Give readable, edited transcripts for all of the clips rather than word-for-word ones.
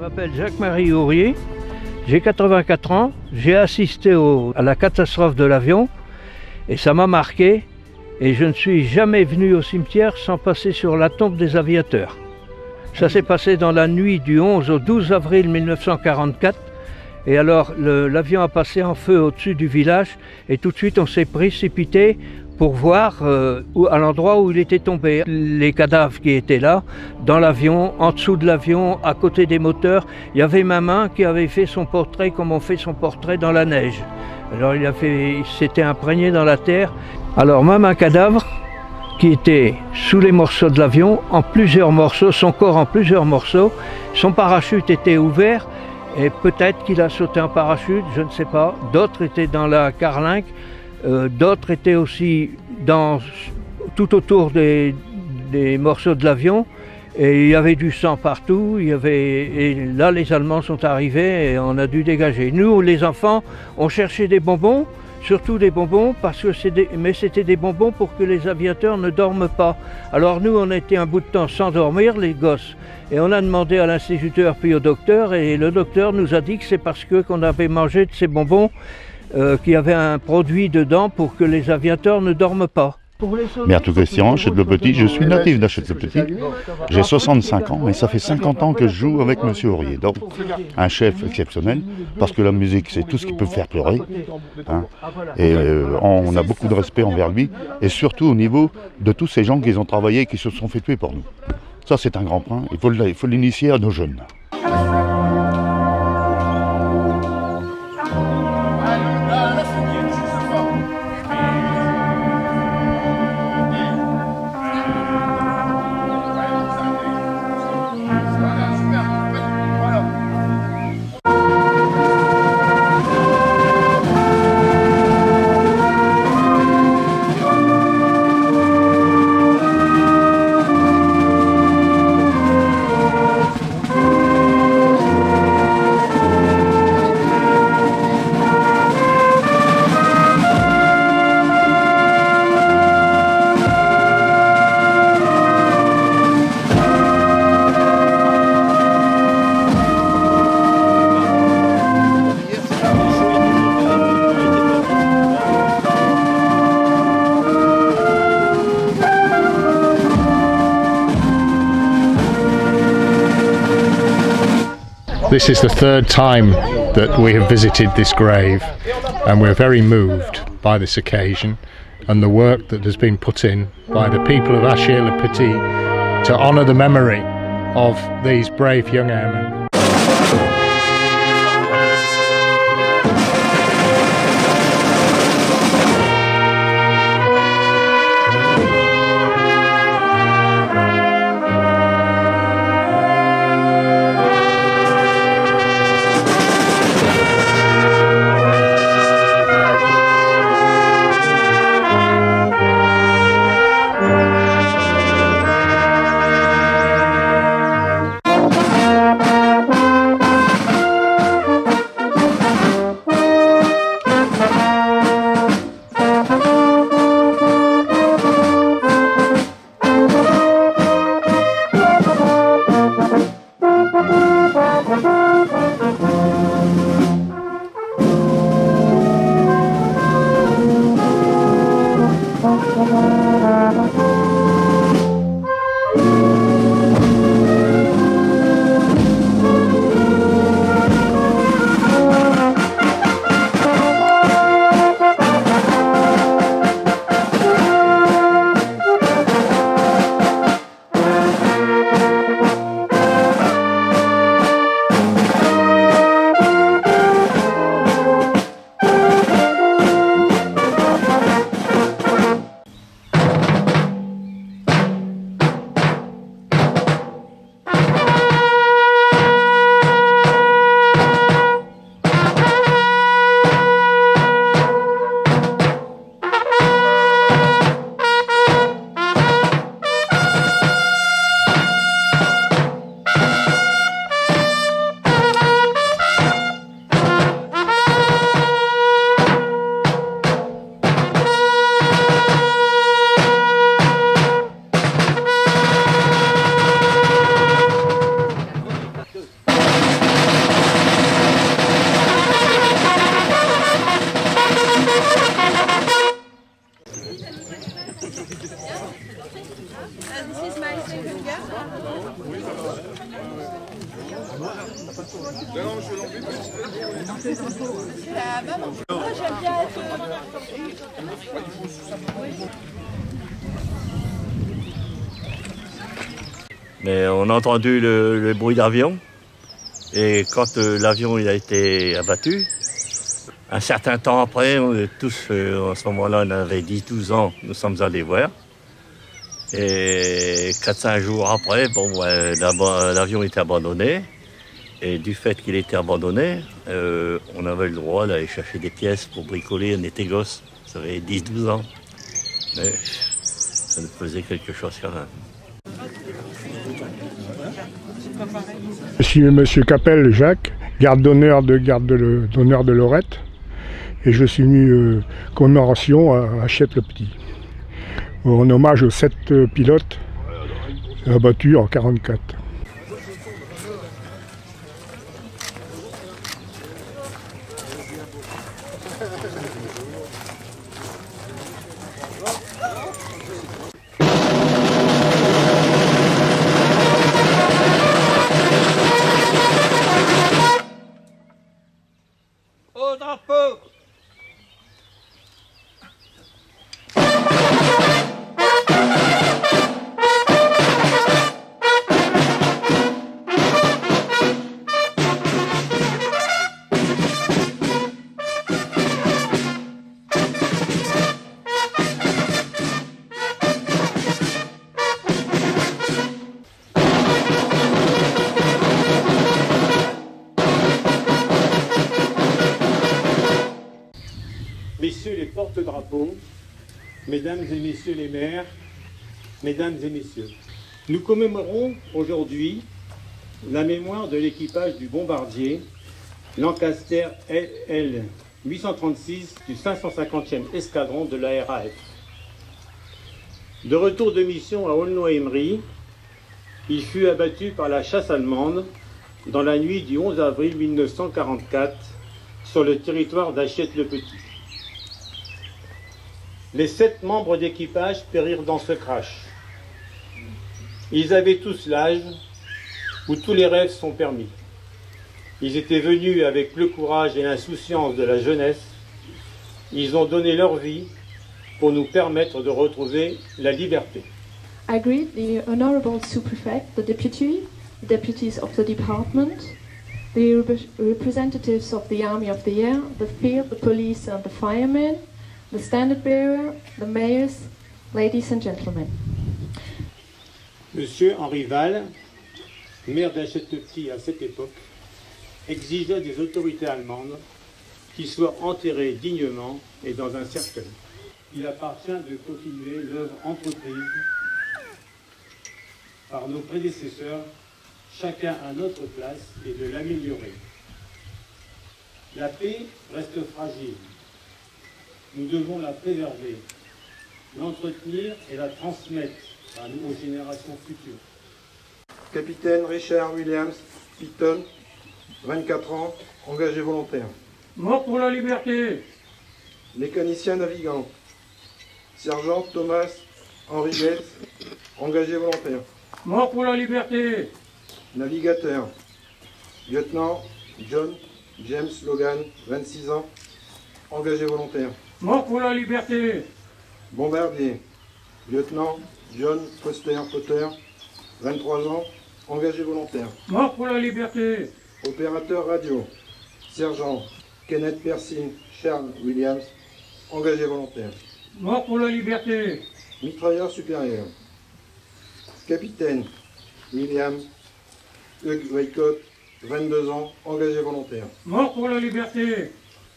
m'appelle Jacques-Marie Ourier, j'ai 84 ans, j'ai assisté à la catastrophe de l'avion et ça m'a marqué et je ne suis jamais venu au cimetière sans passer sur la tombe des aviateurs. Ça s'est passé dans la nuit du 11 au 12 avril 1944 et alors l'avion a passé en feu au-dessus du village et tout de suite on s'est précipité pour voir à l'endroit où il était tombé. Les cadavres qui étaient là, dans l'avion, en dessous de l'avion, à côté des moteurs, il y avait ma main qui avait fait son portrait comme on fait son portrait dans la neige. Alors il s'était imprégné dans la terre. Alors même un cadavre qui était sous les morceaux de l'avion, en plusieurs morceaux, son corps en plusieurs morceaux, son parachute était ouvert et peut-être qu'il a sauté en parachute, je ne sais pas. D'autres étaient dans la carlingue. D'autres étaient aussi tout autour des morceaux de l'avion et il y avait du sang partout. Et là, les Allemands sont arrivés et on a dû dégager. Nous, les enfants, on cherchait des bonbons, surtout des bonbons, mais c'était des bonbons pour que les aviateurs ne dorment pas. Alors nous, on était un bout de temps sans dormir, les gosses. Et on a demandé à l'instituteur puis au docteur et le docteur nous a dit que c'est parce qu'on avait mangé de ces bonbons qu'il y avait un produit dedans pour que les aviateurs ne dorment pas. Mertou Christian, Châtelet-le-Petit, je suis natif de Châtelet-le-Petit, j'ai 65 ans, mais ça fait 50 ans que je joue avec M. Ourier, donc un chef exceptionnel, parce que la musique c'est tout ce qui peut faire pleurer, hein, et on a beaucoup de respect envers lui, et surtout au niveau de tous ces gens qui ont travaillé et qui se sont fait tuer pour nous. Ça c'est un grand point, il faut l'initier à nos jeunes. This is the third time that we have visited this grave and we're very moved by this occasion and the work that has been put in by the people of Achille-le-Petit to honour the memory of these brave young airmen. c'est la maman. Moi, j'aime bien être... Mais on a entendu le bruit d'avion. Et quand l'avion il a été abattu, un certain temps après, on est tous, en ce moment-là, on avait 10-12 ans, nous sommes allés voir. Et 4-5 jours après, bon, l'avion était abandonné. Et du fait qu'il était abandonné, on avait le droit d'aller chercher des pièces pour bricoler. On était gosses, ça avait 10-12 ans. Mais ça nous faisait quelque chose quand même. Je suis Monsieur Capel Jacques, garde d'honneur de Lorette, et je suis venu commémoration à Châtelet-le-Petit, en hommage aux 7 pilotes abattus en 1944. Au drapeau! Messieurs les porte-drapeaux, mesdames et messieurs les maires, mesdames et messieurs, nous commémorons aujourd'hui la mémoire de l'équipage du bombardier Lancaster LL 836 du 550e escadron de la RAF. De retour de mission à Aulnoy-Aymeries, il fut abattu par la chasse allemande dans la nuit du 11 avril 1944 sur le territoire d'Achète-le-Petit. Les 7 membres d'équipage périrent dans ce crash. Ils avaient tous l'âge où tous les rêves sont permis. Ils étaient venus avec le courage et l'insouciance de la jeunesse. Ils ont donné leur vie pour nous permettre de retrouver la liberté. I greet the Honorable Sous-Prefect, the deputies of the department, the representatives of the Army of the Air, the field, the police and the firemen, the standard bearer, the mayors, ladies and gentlemen. Monsieur Henri Val, maire d'Achète-le-Petit à cette époque, exigeait des autorités allemandes qu'ils soient enterrés dignement et dans un cercueil. Il appartient de continuer l'œuvre entreprise par nos prédécesseurs, chacun à notre place, et de l'améliorer. La paix reste fragile. Nous devons la préserver, l'entretenir et la transmettre aux générations futures. Capitaine Richard Williams Pitton, 24 ans, engagé volontaire. Mort pour la liberté! Mécanicien navigant. Sergent Thomas Henri Gates, engagé volontaire. Mort pour la liberté! Navigateur. Lieutenant John James Logan, 26 ans, engagé volontaire. Mort pour la liberté! Bombardier. Lieutenant John Foster Potter, 23 ans, engagé volontaire. Mort pour la liberté! Opérateur radio. Sergent Kenneth Percy Charles Williams, engagé volontaire. Mort pour la liberté! Mitrailleur supérieur. Capitaine William Hugh Wycott, 22 ans, engagé volontaire. Mort pour la liberté!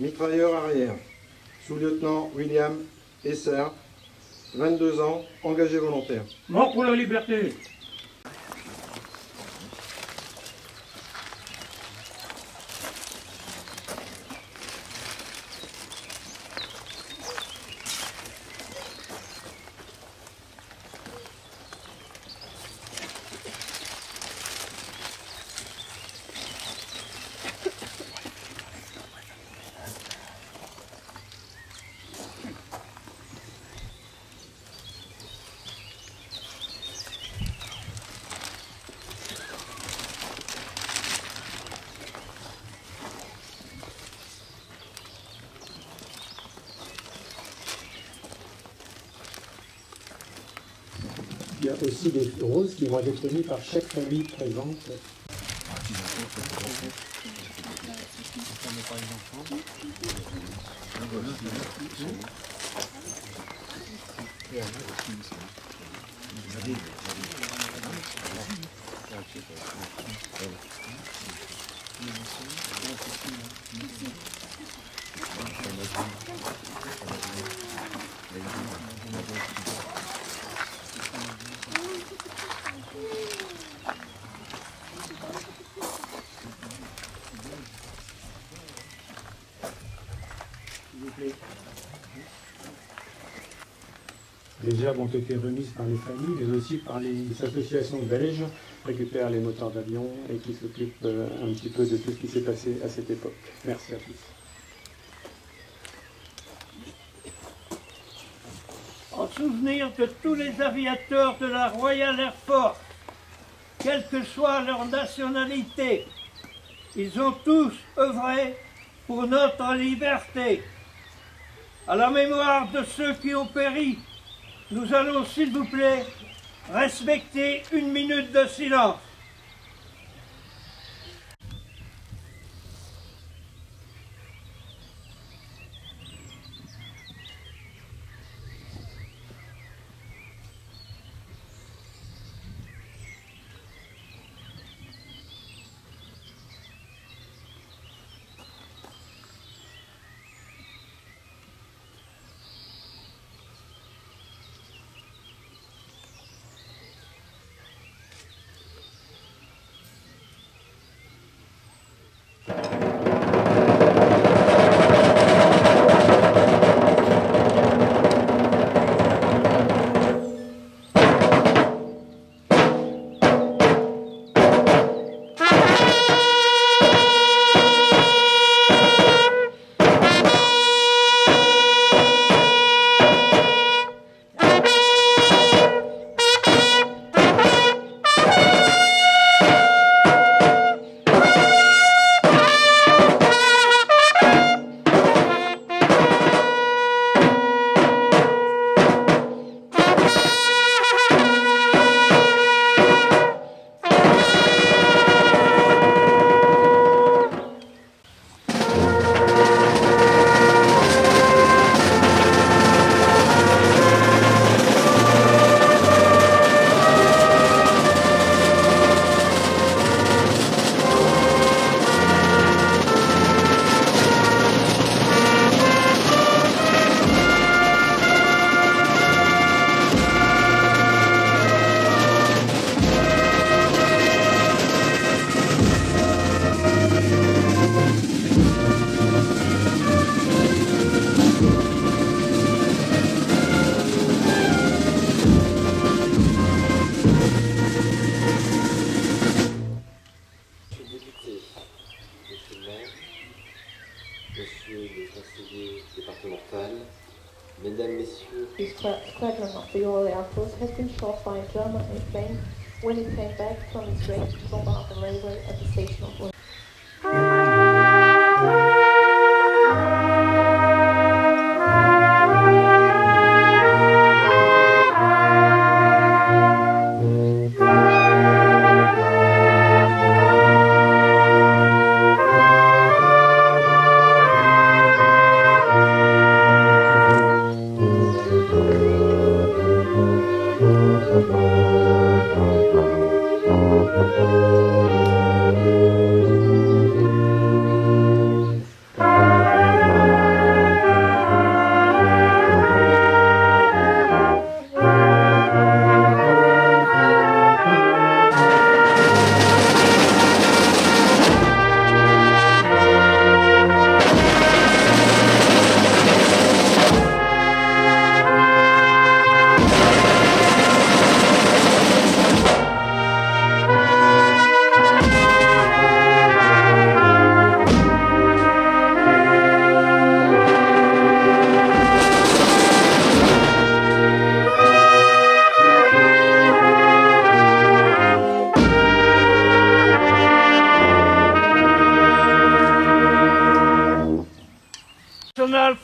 Mitrailleur arrière. Sous-lieutenant William Esser, 22 ans, engagé volontaire. Mort pour la liberté! aussi des roses qui vont être mises par chaque famille présente. Les herbes ont été remises par les familles, mais aussi par les associations belges qui récupèrent les moteurs d'avion et qui s'occupent un petit peu de tout ce qui s'est passé à cette époque. Merci à tous. En souvenir de tous les aviateurs de la Royal Air Force, quelle que soit leur nationalité, ils ont tous œuvré pour notre liberté. À la mémoire de ceux qui ont péri, nous allons, s'il vous plaît, respecter 1 minute de silence. Mesdames, Messieurs. The squadron of the Royal Air Force has been shot by a German airplane when it came back from its raid to bombard the railway at the station of Wales.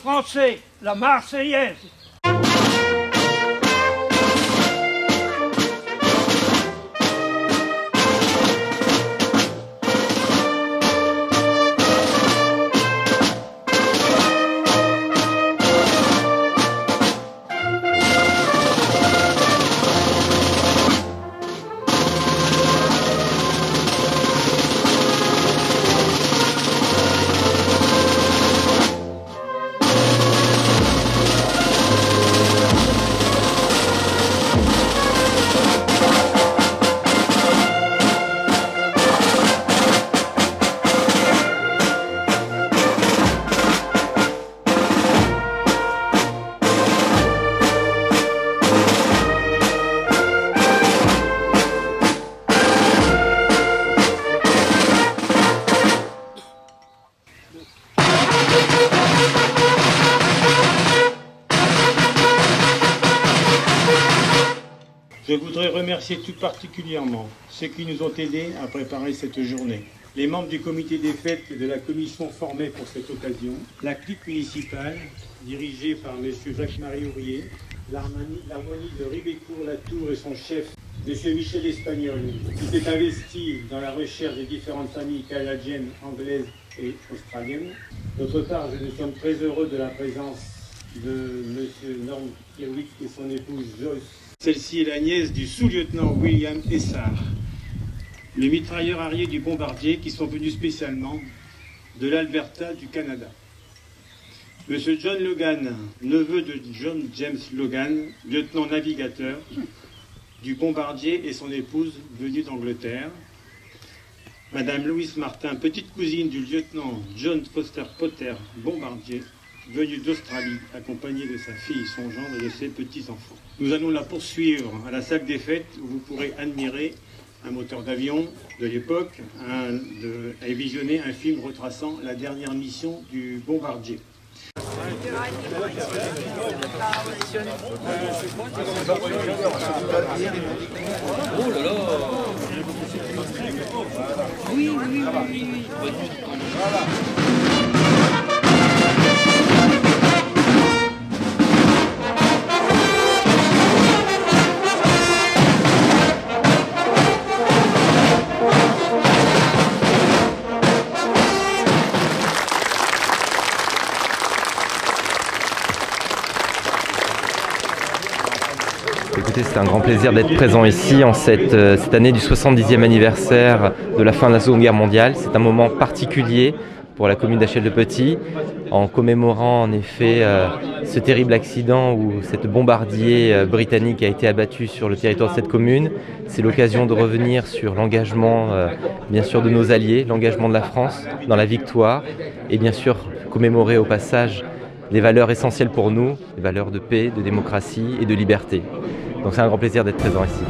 Français, la Marseillaise. Je voudrais remercier tout particulièrement ceux qui nous ont aidés à préparer cette journée. Les membres du comité des fêtes et de la commission formée pour cette occasion, la clique municipale, dirigée par M. Jacques-Marie Ourier, l'harmonie de Ribécourt-Latour et son chef, M. Michel Espagnol, qui s'est investi dans la recherche des différentes familles canadiennes, anglaises et australiennes. D'autre part, nous sommes très heureux de la présence de M. Norm Kirwick et son épouse Joyce. Celle-ci est la nièce du sous-lieutenant William Essard, le mitrailleur arrière du bombardier qui sont venus spécialement de l'Alberta du Canada. Monsieur John Logan, neveu de John James Logan, lieutenant navigateur du bombardier et son épouse venus d'Angleterre. Madame Louise Martin, petite cousine du lieutenant John Foster Potter, bombardier, venu d'Australie, accompagné de sa fille, son gendre et de ses petits-enfants. Nous allons la poursuivre à la salle des fêtes où vous pourrez admirer un moteur d'avion de l'époque et visionner un film retraçant la dernière mission du bombardier. Oh là là! Oui, oui, oui, oui. Voilà. Écoutez, c'est un grand plaisir d'être présent ici en cette année du 70e anniversaire de la fin de la Seconde Guerre mondiale. C'est un moment particulier pour la commune d'Achel-le-Petit, en commémorant en effet ce terrible accident où cette bombardier britannique a été abattu sur le territoire de cette commune. C'est l'occasion de revenir sur l'engagement bien sûr de nos alliés, l'engagement de la France dans la victoire et bien sûr commémorer au passage les valeurs essentielles pour nous, les valeurs de paix, de démocratie et de liberté. Donc c'est un grand plaisir d'être présent ici.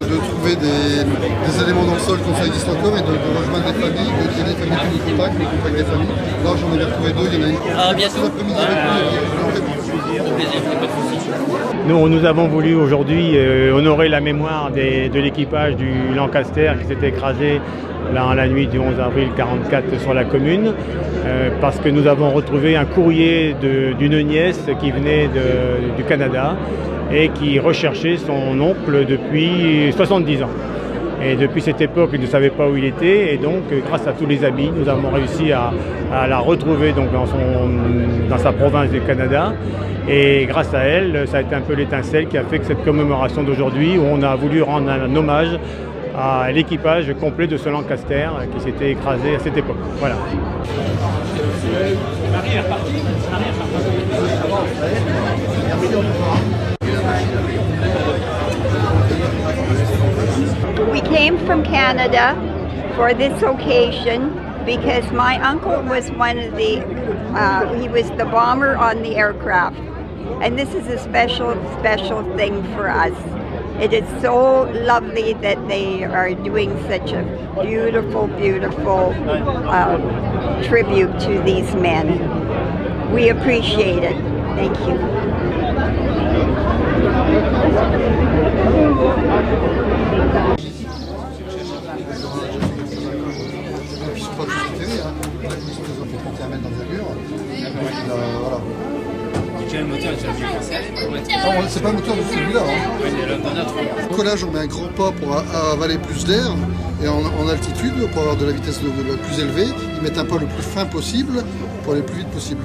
De trouver des éléments dans le sol quand ça existe encore et de rejoindre des familles, de tirer des familles qui nous contactent, les contacts des familles. Là j'en ai bien retrouvé deux, il y en a une. Ah bientôt. Nous avons voulu aujourd'hui honorer la mémoire de l'équipage du Lancaster qui s'est écrasé la nuit du 11 avril 1944 sur la commune, parce que nous avons retrouvé un courrier d'une nièce qui venait du Canada et qui recherchait son oncle depuis 70 ans. Et depuis cette époque, il ne savait pas où il était, et donc grâce à tous les amis, nous avons réussi à la retrouver donc, dans sa province du Canada. Et grâce à elle, ça a été un peu l'étincelle qui a fait que cette commémoration d'aujourd'hui, où on a voulu rendre un hommage à l'équipage complet de ce Lancaster qui s'était écrasé à cette époque. Voilà. Marie est repartie. We came from Canada for this occasion because my uncle was one of the, he was the bomber on the aircraft. And this is a special, special thing for us. It is so lovely that they are doing such a beautiful, beautiful tribute to these men. We appreciate it. Thank you. Voilà. Quel moteur tu as bien pensé? C'est pas le moteur de celui-là. Au collage, on met un grand pas pour avaler plus d'air et en altitude, pour avoir de la vitesse plus élevée, ils mettent un pas le plus fin possible pour aller le plus vite possible.